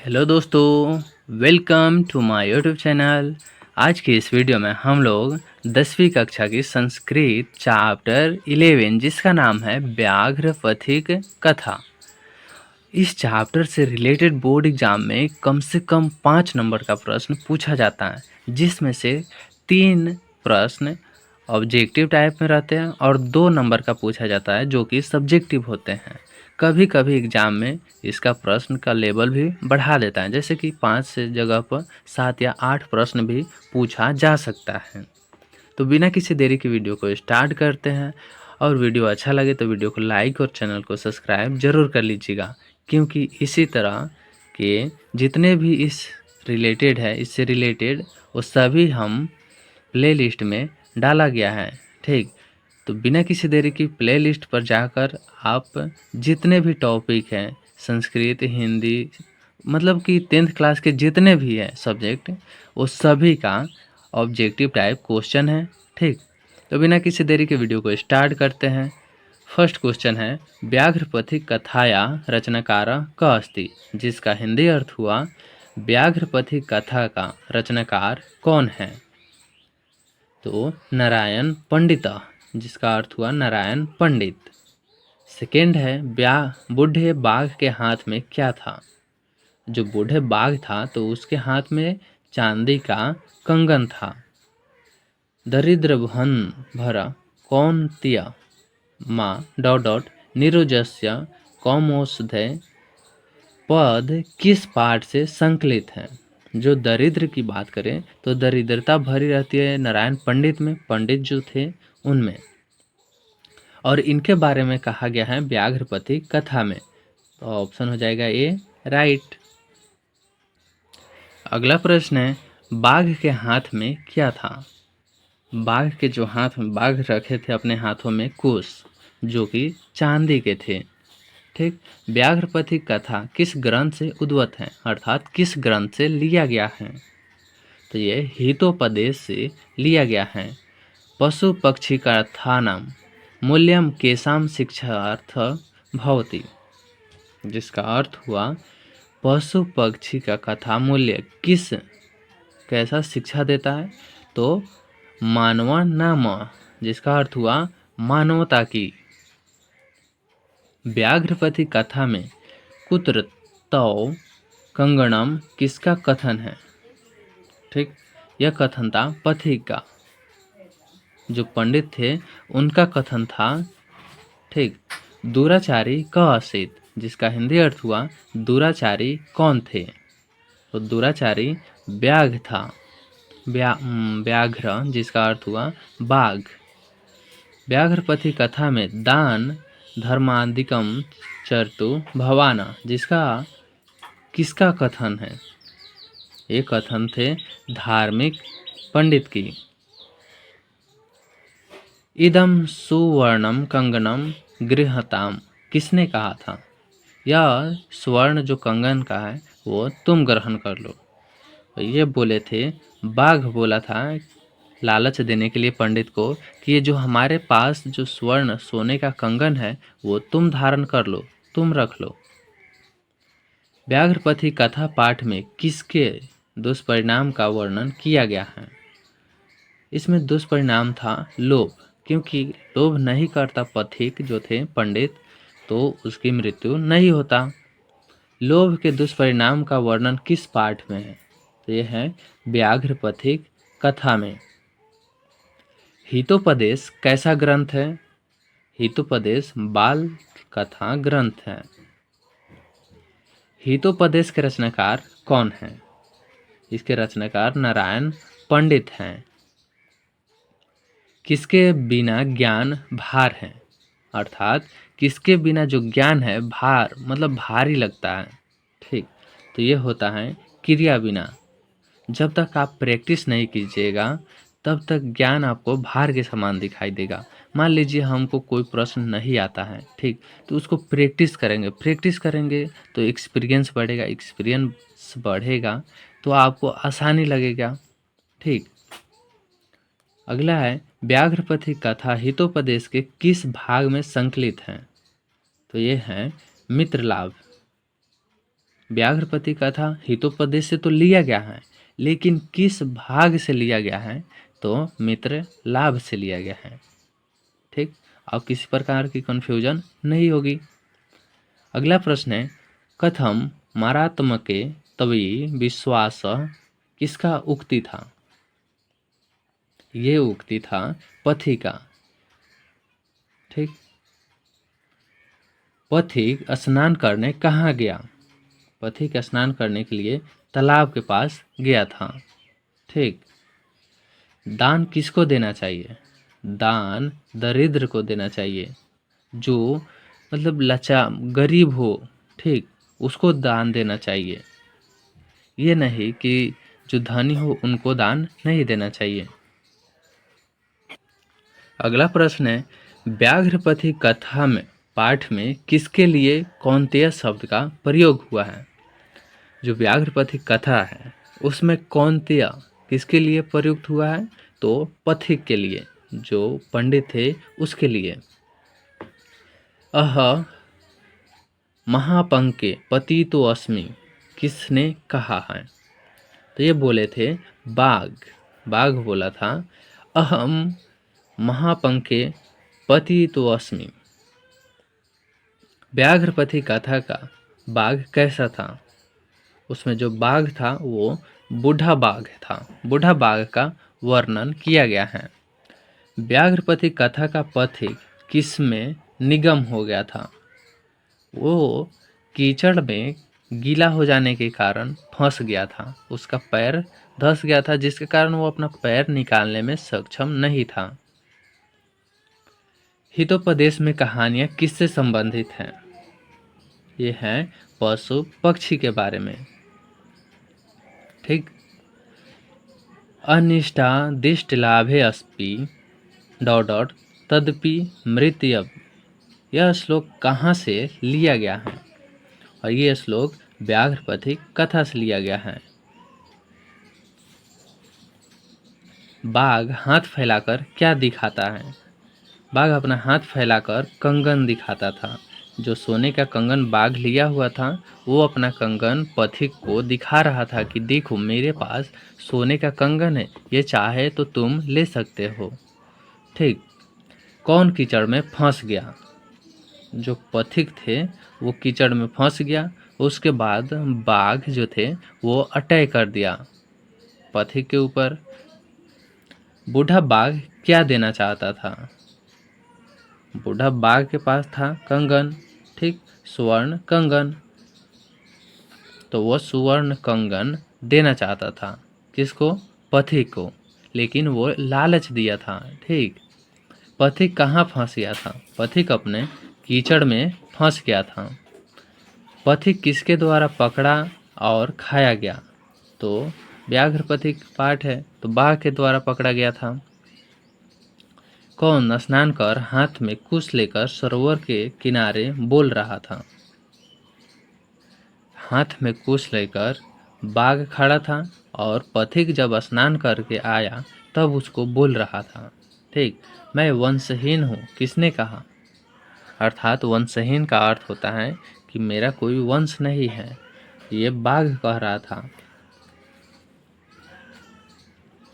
Hello दोस्तों, welcome to my YouTube channel. आज की इस वीडियो में हम लोग 10वीं कक्षा की संस्कृत चैप्टर 11 जिसका नाम है व्याघ्र पथिक कथा। इस चैप्टर से रिलेटेड बोर्ड एग्जाम में कम से कम 5 नंबर का प्रश्न पूछा जाता है, जिसमें से 3 प्रश्न ऑब्जेक्टिव टाइप में रहते हैं और 2 नंबर का पूछा जाता है जो कि सब्जेक्टिव होते हैं। कभी कभी एग्जाम में इसका प्रश्न का लेवल भी बढ़ा देता है, जैसे कि 5 से जगह पर 7 या 8 प्रश्न भी पूछा जा सकता है। तो बिना किसी देरी की वीडियो को स्टार्ट करते हैं, और वीडियो अच्छा लगे तो वीडियो को लाइक और चैनल को सब्सक्राइब ज़रूर कर लीजिएगा, क्योंकि इसी तरह के जितने भी इससे रिलेटेड वो सभी हम प्लेलिस्ट में डाला गया है। ठीक, तो बिना किसी देरी की प्लेलिस्ट पर जाकर आप जितने भी टॉपिक हैं, संस्कृत, हिंदी, मतलब कि 10th क्लास के जितने भी हैं सब्जेक्ट, वो सभी का ऑब्जेक्टिव टाइप क्वेश्चन है। ठीक, तो बिना किसी देरी के वीडियो को स्टार्ट करते हैं। फर्स्ट क्वेश्चन है, व्याघ्रपथिक कथाया रचनाकार क अस्ति, जिसका हिंदी अर्थ हुआ व्याघ्रपथिक कथा का रचनाकार कौन है। तो नारायण पंडित, जिसका अर्थ हुआ नारायण पंडित। सेकेंड है, बूढ़े बाघ के हाथ में क्या था। जो बूढ़े बाघ था तो उसके हाथ में चांदी का कंगन था। दरिद्र भन भरा कौन्त्य माँ डॉट डॉट निरोजस्य कौमोषधे पद किस पाठ से संकलित है। जो दरिद्र की बात करें तो दरिद्रता भरी रहती है नारायण पंडित में, पंडित जो थे उनमें, और इनके बारे में कहा गया है व्याघ्रपति कथा में। तो ऑप्शन हो जाएगा ए राइट। अगला प्रश्न है, बाघ के हाथ में क्या था। बाघ के जो हाथ में बाघ रखे थे अपने हाथों में कुश, जो कि चांदी के थे। ठीक, व्याघ्रपति कथा किस ग्रंथ से उद्भूत है, अर्थात किस ग्रंथ से लिया गया है। तो ये हितोपदेश से लिया गया है। पशु पक्षी का था नाम मूल्यम केशाम शिक्षार्थ भवति, जिसका अर्थ हुआ पशु पक्षी का कथा मूल्य कैसा शिक्षा देता है। तो मानवा नाम, जिसका अर्थ हुआ मानवता की। व्याघ्रपति कथा में कुत्र तौ कंगणम किसका कथन है। ठीक, यह कथन था पथिक का, जो पंडित थे उनका कथन था। ठीक, दुराचारी क आसीत, जिसका हिंदी अर्थ हुआ दुराचारी कौन थे। तो दुराचारी व्याघ्र था, व्याघ्र जिसका अर्थ हुआ बाघ। व्याघ्रपति कथा में दान धर्मादिकम चरतु भवाना, जिसका किसका कथन है। ये कथन थे धार्मिक पंडित की। इदम सुवर्णम कंगनम गृहताम, किसने कहा था। यह स्वर्ण जो कंगन का है वो तुम ग्रहण कर लो। तो ये बोले थे, बाघ बोला था लालच देने के लिए पंडित को कि ये जो हमारे पास जो स्वर्ण सोने का कंगन है वो तुम धारण कर लो, तुम रख लो। व्याघ्रपति कथा पाठ में किसके दुष्परिणाम का वर्णन किया गया है। इसमें दुष्परिणाम था लोभ, क्योंकि लोभ नहीं करता पथिक जो थे पंडित तो उसकी मृत्यु नहीं होता। लोभ के दुष्परिणाम का वर्णन किस पाठ में है। तो यह है व्याघ्रपथिक कथा में। हितोपदेश कैसा ग्रंथ है। हितोपदेश बाल कथा ग्रंथ है। हितोपदेश के रचनाकार कौन है। इसके रचनाकार नारायण पंडित हैं। किसके बिना ज्ञान भार है, अर्थात किसके बिना जो ज्ञान है भार मतलब भारी लगता है। ठीक, तो ये होता है क्रिया बिना। जब तक आप प्रैक्टिस नहीं कीजिएगा तब तक ज्ञान आपको भार के समान दिखाई देगा। मान लीजिए हमको कोई प्रश्न नहीं आता है, ठीक, तो उसको प्रैक्टिस करेंगे तो एक्सपीरियंस बढ़ेगा, एक्सपीरियंस बढ़ेगा तो आपको आसानी लगेगा। ठीक, अगला है व्याघ्रपति कथा हितोपदेश के किस भाग में संकलित है। तो ये है मित्र लाभ। व्याघ्रपति कथा हितोपदेश से तो लिया गया है, लेकिन किस भाग से लिया गया है? तो मित्र लाभ से लिया गया है। ठीक, अब किसी प्रकार की कंफ्यूजन नहीं होगी। अगला प्रश्न है, कथम मारात्मके तवी विश्वास किसका उक्ति था? ये उक्ति था पथिक का। ठीक, पथिक स्नान करने कहाँ गया? पथिक स्नान करने के लिए तालाब के पास गया था। ठीक, दान किसको देना चाहिए? दान दरिद्र को देना चाहिए, जो मतलब गरीब हो, ठीक, उसको दान देना चाहिए। ये नहीं कि जो धनी हो उनको दान नहीं देना चाहिए। अगला प्रश्न है, व्याघ्रपति कथा में पाठ में किसके लिए कौंतेय शब्द का प्रयोग हुआ है? जो व्याघ्रपति कथा है उसमें कौंतेय किसके लिए प्रयुक्त हुआ है? तो पथिक के लिए, जो पंडित थे उसके लिए। अह महापंके पतितो अस्मि किसने कहा है? तो ये बोले थे बाघ। बाघ बोला था अहम महापंके पतितो अस्मि। व्याघ्रपति कथा का बाघ कैसा था? उसमें जो बाघ था वो बूढ़ा बाघ था। बूढ़ा बाघ का वर्णन किया गया है। व्याघ्रपति कथा का पथिक किस में निगम हो गया था? वो कीचड़ में गीला हो जाने के कारण फंस गया था। उसका पैर धंस गया था, जिसके कारण वो अपना पैर निकालने में सक्षम नहीं था। हितोपदेश में कहानियां किससे संबंधित हैं? ये हैं पशु पक्षी के बारे में। ठीक, अनिष्टा दिष्ट लाभे अस्पि डॉट तदपि मृत्यब। यह श्लोक कहाँ से लिया गया है? और ये श्लोक व्याघ्रपति कथा से लिया गया है। बाघ हाथ फैलाकर क्या दिखाता है? बाघ अपना हाथ फैलाकर कंगन दिखाता था। जो सोने का कंगन बाघ लिया हुआ था, वो अपना कंगन पथिक को दिखा रहा था कि देखो मेरे पास सोने का कंगन है, ये चाहे तो तुम ले सकते हो। ठीक, कौन कीचड़ में फंस गया? जो पथिक थे वो कीचड़ में फंस गया। उसके बाद बाघ जो थे वो अटैक कर दिया पथिक के ऊपर। बूढ़ा बाघ क्या देना चाहता था? बूढ़ा बाघ के पास था कंगन, ठीक, स्वर्ण कंगन। तो वो स्वर्ण कंगन देना चाहता था। किसको? पथिक को। लेकिन वो लालच दिया था। ठीक, पथिक कहाँ फंस गया था? पथिक अपने कीचड़ में फंस गया था। पथिक किसके द्वारा पकड़ा और खाया गया? तो व्याघ्रपति पाठ है, तो बाघ के द्वारा पकड़ा गया था। कौन स्नान कर हाथ में कुश लेकर सरोवर के किनारे बोल रहा था? हाथ में कुश लेकर बाघ खड़ा था और पथिक जब स्नान करके आया तब उसको बोल रहा था, ठीक, मैं वंशहीन हूँ। किसने कहा? अर्थात वंशहीन का अर्थ होता है कि मेरा कोई वंश नहीं है, ये बाघ कह रहा था।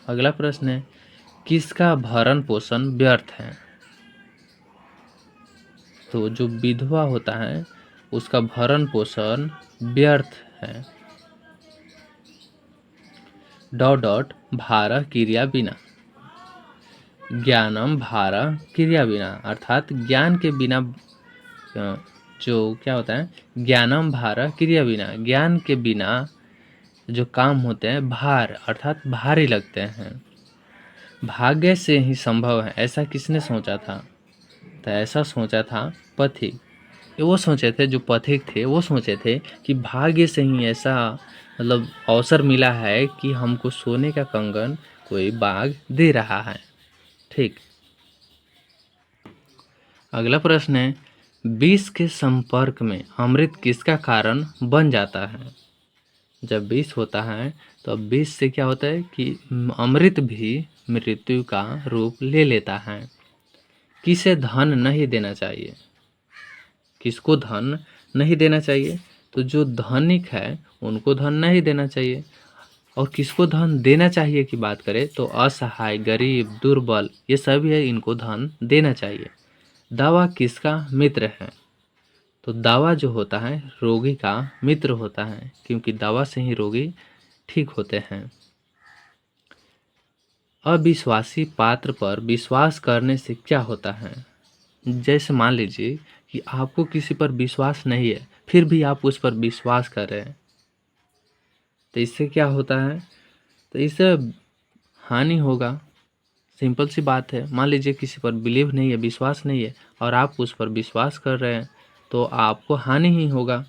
अगला प्रश्न है, किसका भरण पोषण व्यर्थ है? तो जो विधवा होता है उसका भरण पोषण व्यर्थ है। भार क्रिया बिना। ज्ञानम भार क्रिया बिना, अर्थात ज्ञान के बिना जो क्या होता है, ज्ञानम भार क्रिया बिना, ज्ञान के बिना जो काम होते हैं भार अर्थात भारी लगते हैं। भाग्य से ही संभव है, ऐसा किसने सोचा था? तो ऐसा सोचा था पथिक। वो सोचे थे, जो पथिक थे वो सोचे थे कि भाग्य से ही ऐसा मतलब अवसर मिला है कि हमको सोने का कंगन कोई बाघ दे रहा है। ठीक, अगला प्रश्न है, विष के संपर्क में अमृत किसका कारण बन जाता है? जब विष होता है तो विष से क्या होता है कि अमृत भी मृत्यु का रूप ले लेता है। किसे धन नहीं देना चाहिए? किसको धन नहीं देना चाहिए? तो जो धनिक है उनको धन नहीं देना चाहिए। और किसको धन देना चाहिए की बात करें तो असहाय, गरीब, दुर्बल ये सभी है, इनको धन देना चाहिए। दवा किसका मित्र है? तो दवा जो होता है रोगी का मित्र होता है, क्योंकि दवा से ही रोगी ठीक होते हैं। अविश्वासी पात्र पर विश्वास करने से क्या होता है? जैसे मान लीजिए कि आपको किसी पर विश्वास नहीं है, फिर भी आप उस पर विश्वास कर रहे हैं, तो इससे क्या होता है? तो इससे हानि होगा। सिंपल सी बात है। मान लीजिए किसी पर बिलीव नहीं है, विश्वास नहीं है, और आप उस पर विश्वास कर रहे हैं, तो आपको हानि ही होगा।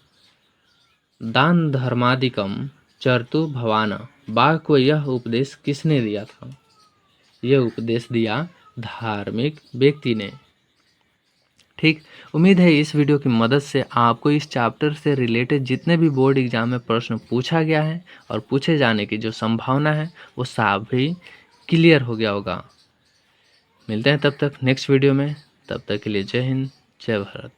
दान धर्मादिकम चर्तु भवाना, बाघ को यह उपदेश किसने दिया था? यह उपदेश दिया धार्मिक व्यक्ति ने। ठीक, उम्मीद है इस वीडियो की मदद से आपको इस चैप्टर से रिलेटेड जितने भी बोर्ड एग्जाम में प्रश्न पूछा गया है और पूछे जाने की जो संभावना है वो सब भी क्लियर हो गया होगा। मिलते हैं तब तक नेक्स्ट वीडियो में, तब तक के लिए जय हिंद, जय भारत।